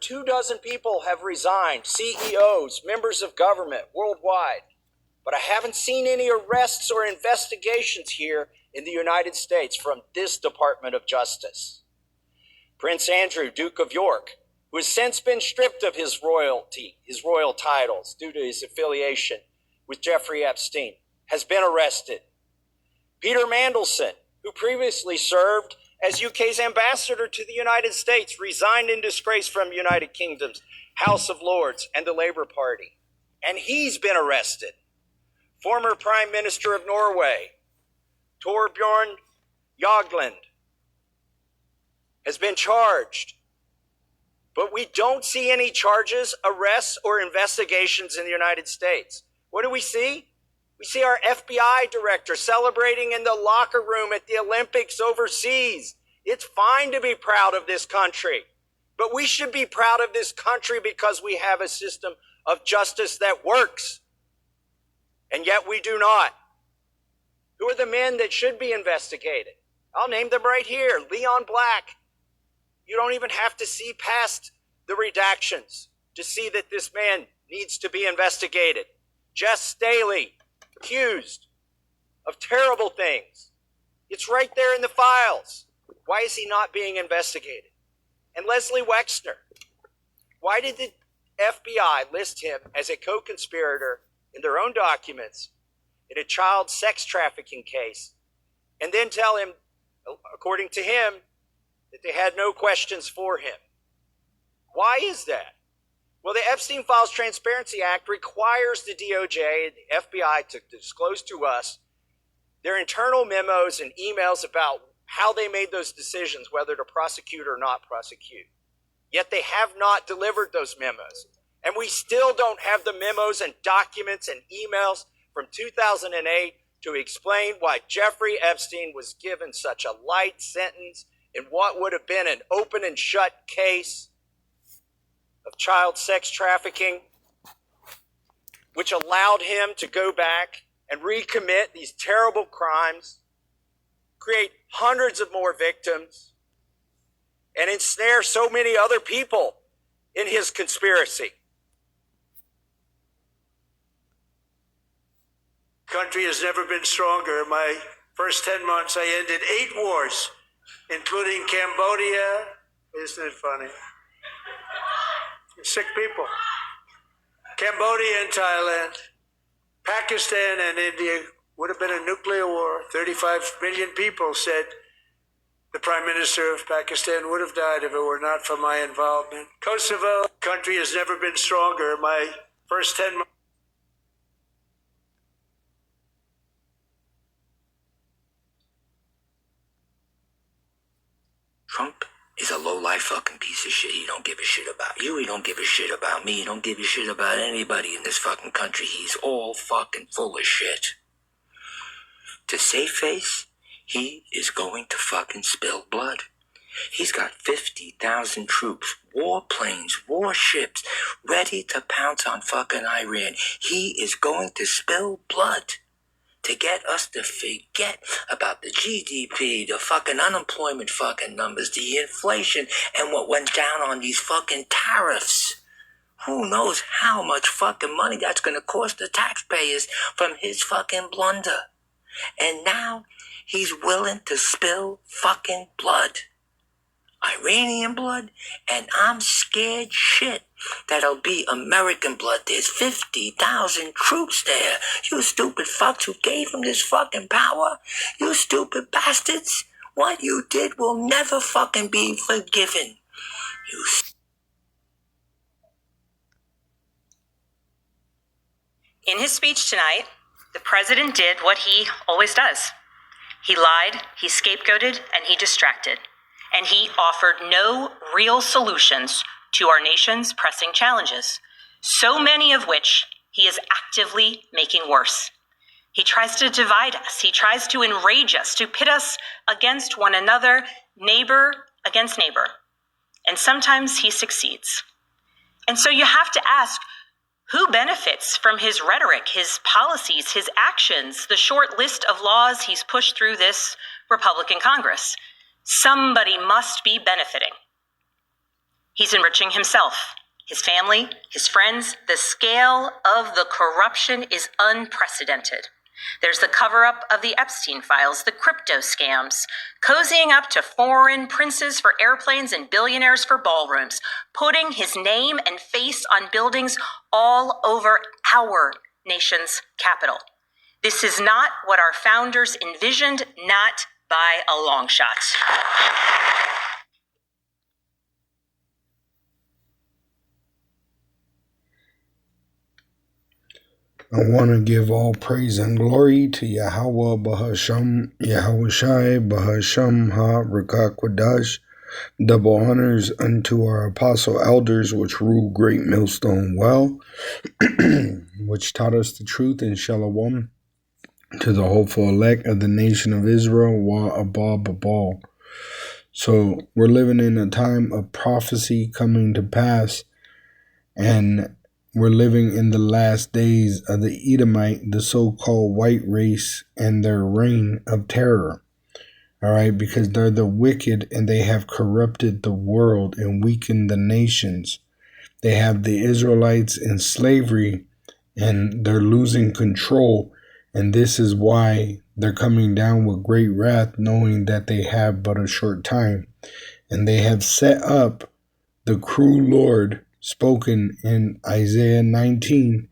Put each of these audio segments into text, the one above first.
24 people have resigned, CEOs, members of government worldwide. But I haven't seen any arrests or investigations here in the United States from this Department of Justice. Prince Andrew, Duke of York, who has since been stripped of his royal titles due to his affiliation with Jeffrey Epstein, has been arrested. Peter Mandelson, who previously served as UK's ambassador to the United States, resigned in disgrace from United Kingdom's House of Lords and the Labour Party, and he's been arrested. Former Prime Minister of Norway, Torbjorn Jagland, has been charged. But we don't see any charges, arrests, or investigations in the United States. What do we see? We see our FBI director celebrating in the locker room at the Olympics overseas. It's fine to be proud of this country, but we should be proud of this country because we have a system of justice that works. And yet we do not. Who are the men that should be investigated? I'll name them right here. Leon Black. You don't even have to see past the redactions to see that this man needs to be investigated. Jess Staley, accused of terrible things. It's right there in the files. Why is he not being investigated? And Leslie Wexner. Why did the FBI list him as a co-conspirator in their own documents in a child sex trafficking case, and then tell him, according to him, that they had no questions for him? Why is that? Well, the Epstein Files Transparency Act requires the DOJ and the FBI to disclose to us their internal memos and emails about how they made those decisions, whether to prosecute or not prosecute. Yet they have not delivered those memos. And we still don't have the memos and documents and emails from 2008 to explain why Jeffrey Epstein was given such a light sentence in what would have been an open and shut case of child sex trafficking, which allowed him to go back and recommit these terrible crimes, create hundreds of more victims, and ensnare so many other people in his conspiracy. Country has never been stronger. My first 10 months, I ended 8 wars, including Cambodia. Isn't it funny? Sick people. Cambodia and Thailand. Pakistan and India would have been a nuclear war. 35 million people said the Prime Minister of Pakistan would have died if it were not for my involvement. Kosovo, country has never been stronger. My first 10 months. Trump is a low-life fucking piece of shit. He don't give a shit about you. He don't give a shit about me. He don't give a shit about anybody in this fucking country. He's all fucking full of shit. To save face, he is going to fucking spill blood. He's got 50,000 troops, warplanes, warships, ready to pounce on fucking Iran. He is going to spill blood to get us to forget about the GDP, the fucking unemployment fucking numbers, the inflation, and what went down on these fucking tariffs. Who knows how much fucking money that's gonna cost the taxpayers from his fucking blunder. And now he's willing to spill fucking blood. Iranian blood, and I'm scared shit that'll be American blood. There's 50,000 troops there. You stupid fucks who gave him this fucking power. You stupid bastards. What you did will never fucking be forgiven. In his speech tonight, the president did what he always does. He lied, he scapegoated, and he distracted. And he offered no real solutions to our nation's pressing challenges, so many of which he is actively making worse. He tries to divide us. He tries to enrage us, to pit us against one another, neighbor against neighbor. And sometimes he succeeds. And so you have to ask, who benefits from his rhetoric, his policies, his actions, the short list of laws he's pushed through this Republican Congress? Somebody must be benefiting. He's enriching himself, his family, his friends. The scale of the corruption is unprecedented. There's the cover-up of the Epstein files, the crypto scams, cozying up to foreign princes for airplanes and billionaires for ballrooms, putting his name and face on buildings all over our nation's capital. This is not what our founders envisioned, not by a long shot. I want to give all praise and glory to Yahweh Bahasham, Yahushai Bahasham Ha Rakakwadash. Double honors unto our apostle elders, which rule Great Millstone well, which taught us the truth in Shalom, to the hopeful elect of the nation of Israel, Wa Abba Babal. So we're living in a time of prophecy coming to pass, and we're living in the last days of the Edomite, the so-called white race, and their reign of terror. All right, because they're the wicked and they have corrupted the world and weakened the nations. They have the Israelites in slavery and they're losing control. And this is why they're coming down with great wrath, knowing that they have but a short time. And they have set up the cruel Lord spoken in Isaiah 19,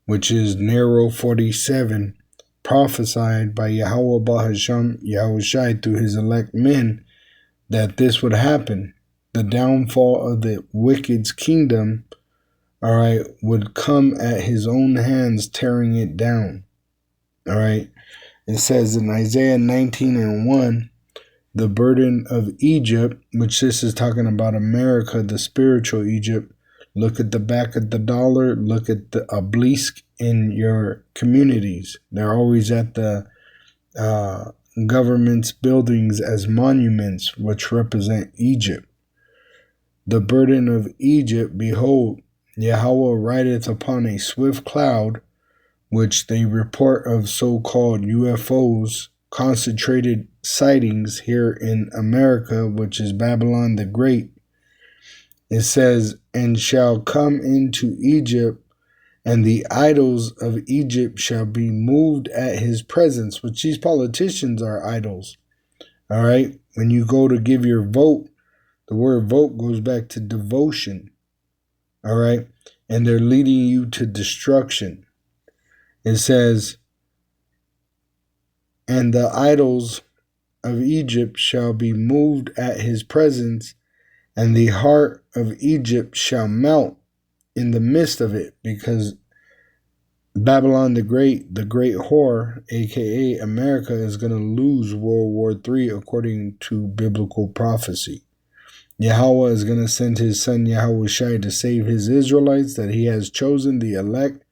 which is Nero 47, prophesied by Yahweh Bahasham Yahushai through his elect men, that this would happen. The downfall of the wicked's kingdom, all right, would come at his own hands, tearing it down. All right. It says in Isaiah 19:1, the burden of Egypt, which this is talking about America, the spiritual Egypt. Look at the back of the dollar. Look at the obelisk in your communities. They're always at the government's buildings as monuments, which represent Egypt. The burden of Egypt, behold, Yahweh rideth upon a swift cloud, which they report of so-called UFOs, concentrated sightings here in America, which is Babylon the Great. It says, and shall come into Egypt, and the idols of Egypt shall be moved at his presence, which these politicians are idols. All right. When you go to give your vote, the word vote goes back to devotion. All right. And they're leading you to destruction. It says, and the idols of Egypt shall be moved at his presence, and the heart of Egypt shall melt in the midst of it, because Babylon the great whore, aka America, is going to lose World War III according to biblical prophecy. Yahweh is going to send his son Yahushai to save his Israelites that he has chosen, the elect,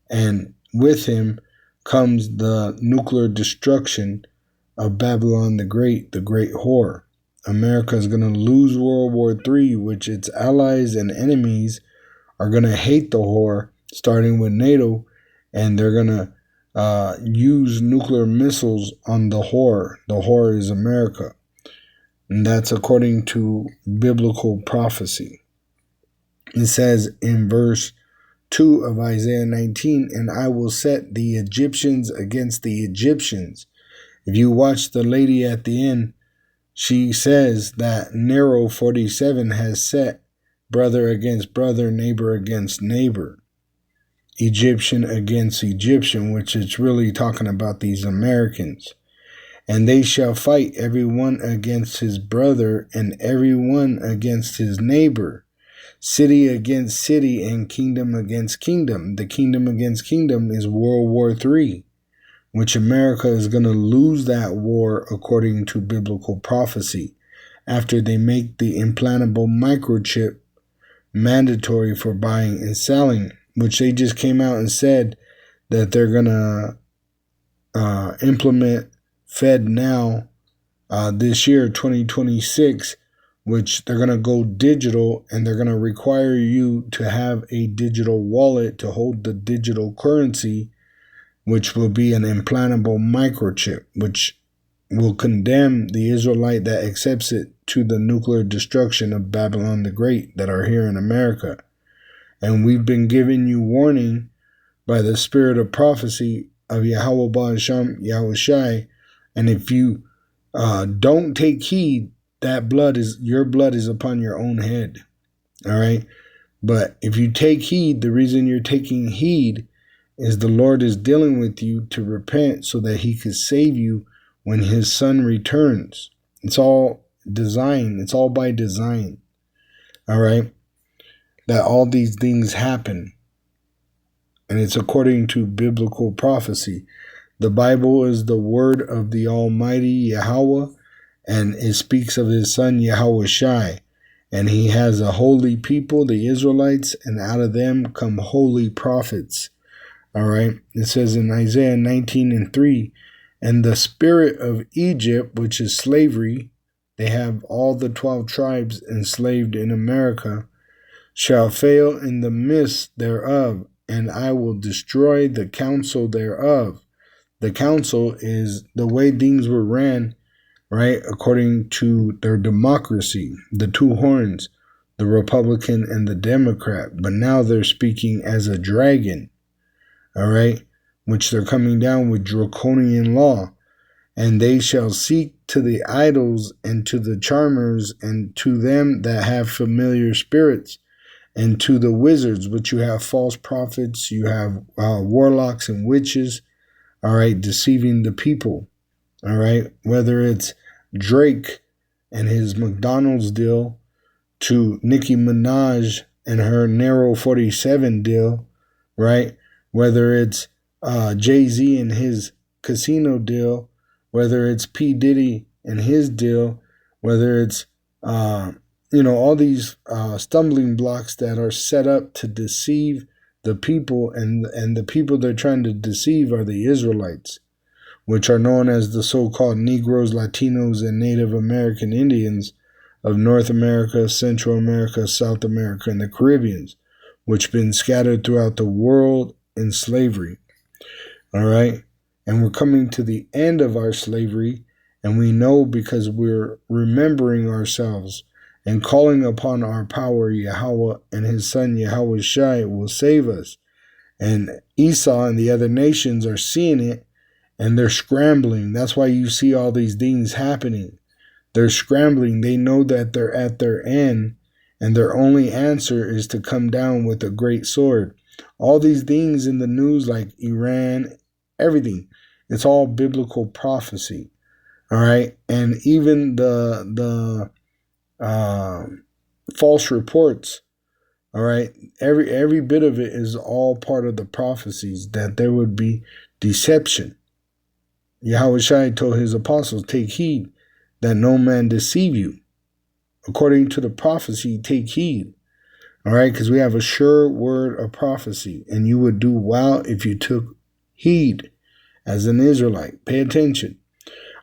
and with him comes the nuclear destruction of Babylon the great whore. America is going to lose World War III, which its allies and enemies are going to hate the whore, starting with NATO, and they're going to use nuclear missiles on the whore. The whore is America. And that's according to biblical prophecy. It says in verse 2 of Isaiah 19, and I will set the Egyptians against the Egyptians. If you watch the lady at the end, she says that Nero 47 has set brother against brother, neighbor against neighbor, Egyptian against Egyptian, which is really talking about these Americans. And they shall fight every one against his brother and every one against his neighbor, city against city and kingdom against kingdom. The kingdom against kingdom is World War III, which America is going to lose that war according to biblical prophecy after they make the implantable microchip mandatory for buying and selling, which they just came out and said that they're going to implement FedNow this year, 2026, which they're going to go digital, and they're going to require you to have a digital wallet to hold the digital currency, which will be an implantable microchip, which will condemn the Israelite that accepts it to the nuclear destruction of Babylon the Great that are here in America. And we've been giving you warning by the spirit of prophecy of Yahweh Ba'asham Yahushai. And if you don't take heed, your blood is upon your own head. All right. But if you take heed, the reason you're taking heed is the Lord is dealing with you to repent so that he could save you when his son returns. It's all design. It's all by design. All right. That all these things happen. And it's according to biblical prophecy. The Bible is the word of the Almighty Yahweh, and it speaks of his son Yahushai. And he has a holy people, the Israelites, and out of them come holy prophets. All right. It says in Isaiah 19:3, and the spirit of Egypt, which is slavery, they have all the 12 tribes enslaved in America, shall fail in the midst thereof, and I will destroy the counsel thereof. The counsel is the way things were ran, right, according to their democracy, the two horns, the Republican and the Democrat. But now they're speaking as a dragon, all right, which they're coming down with draconian law. And they shall seek to the idols and to the charmers and to them that have familiar spirits and to the wizards, which you have false prophets, you have warlocks and witches, all right, deceiving the people, all right, whether it's Drake and his McDonald's deal to Nicki Minaj and her Narrow 47 deal, right, whether it's Jay-Z and his casino deal, whether it's P. Diddy and his deal, whether it's, all these stumbling blocks that are set up to deceive the people, and the people they're trying to deceive are the Israelites, which are known as the so-called Negroes, Latinos, and Native American Indians of North America, Central America, South America, and the Caribbeans, which have been scattered throughout the world in slavery. All right? And we're coming to the end of our slavery, and we know because we're remembering ourselves and calling upon our power, Yahweh, and his son Yahushai will save us. And Esau and the other nations are seeing it, and they're scrambling. That's why you see all these things happening. They're scrambling. They know that they're at their end, and their only answer is to come down with a great sword. All these things in the news, like Iran, everything, it's all biblical prophecy. All right. And even the false reports, all right, every bit of it is all part of the prophecies that there would be deception. Yahushua told his apostles, take heed that no man deceive you. According to the prophecy, take heed. All right, because we have a sure word of prophecy, and you would do well if you took heed as an Israelite. Pay attention.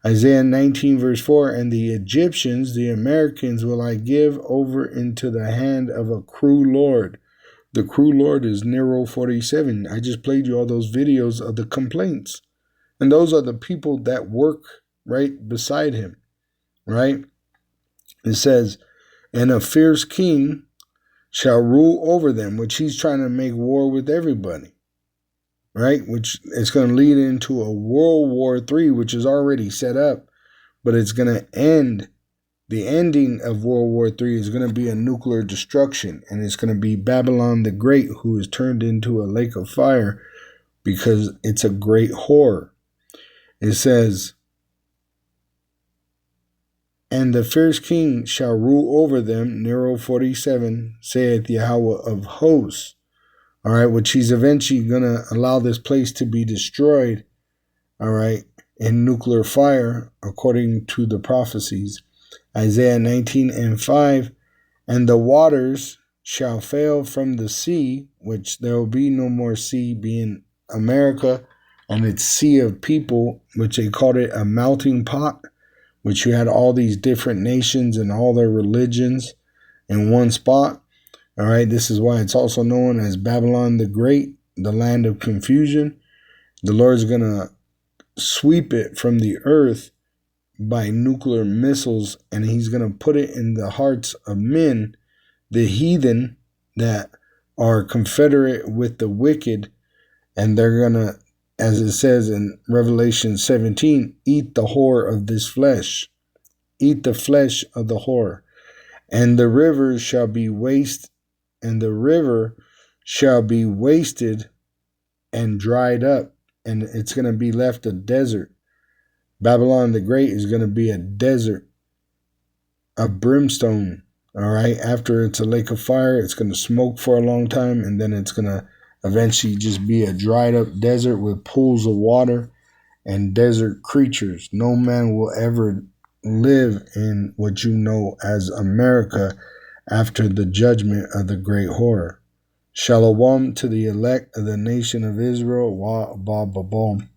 Isaiah 19 verse 4, and the Egyptians, the Americans, will I give over into the hand of a cruel lord. The cruel lord is Nero 47. I just played you all those videos of the complaints. And those are the people that work right beside him, right? It says, and a fierce king shall rule over them, which he's trying to make war with everybody. Right, which is going to lead into a World War III, which is already set up, but it's going to end. The ending of World War III is going to be a nuclear destruction, and it's going to be Babylon the Great, who is turned into a lake of fire because it's a great whore. It says, and the fierce king shall rule over them, Nero 47, saith Yahweh of hosts. All right, which he's eventually going to allow this place to be destroyed, all right, in nuclear fire, according to the prophecies. Isaiah 19 and 5, and the waters shall fail from the sea, which there will be no more sea, being America and its sea of people, which they called it a melting pot, which you had all these different nations and all their religions in one spot. All right, this is why it's also known as Babylon the Great, the land of confusion. The Lord's going to sweep it from the earth by nuclear missiles, and he's going to put it in the hearts of men, the heathen that are confederate with the wicked, and they're going to, as it says in Revelation 17, eat the whore of this flesh. Eat the flesh of the whore. And the river shall be wasted and dried up, and it's going to be left a desert. Babylon the Great is going to be a desert of brimstone. All right. After it's a lake of fire, it's going to smoke for a long time, and then it's going to eventually just be a dried up desert with pools of water and desert creatures. No man will ever live in what you know as America after the judgment of the great whore. Shalom to the elect of the nation of Israel. Wa ba ba bom.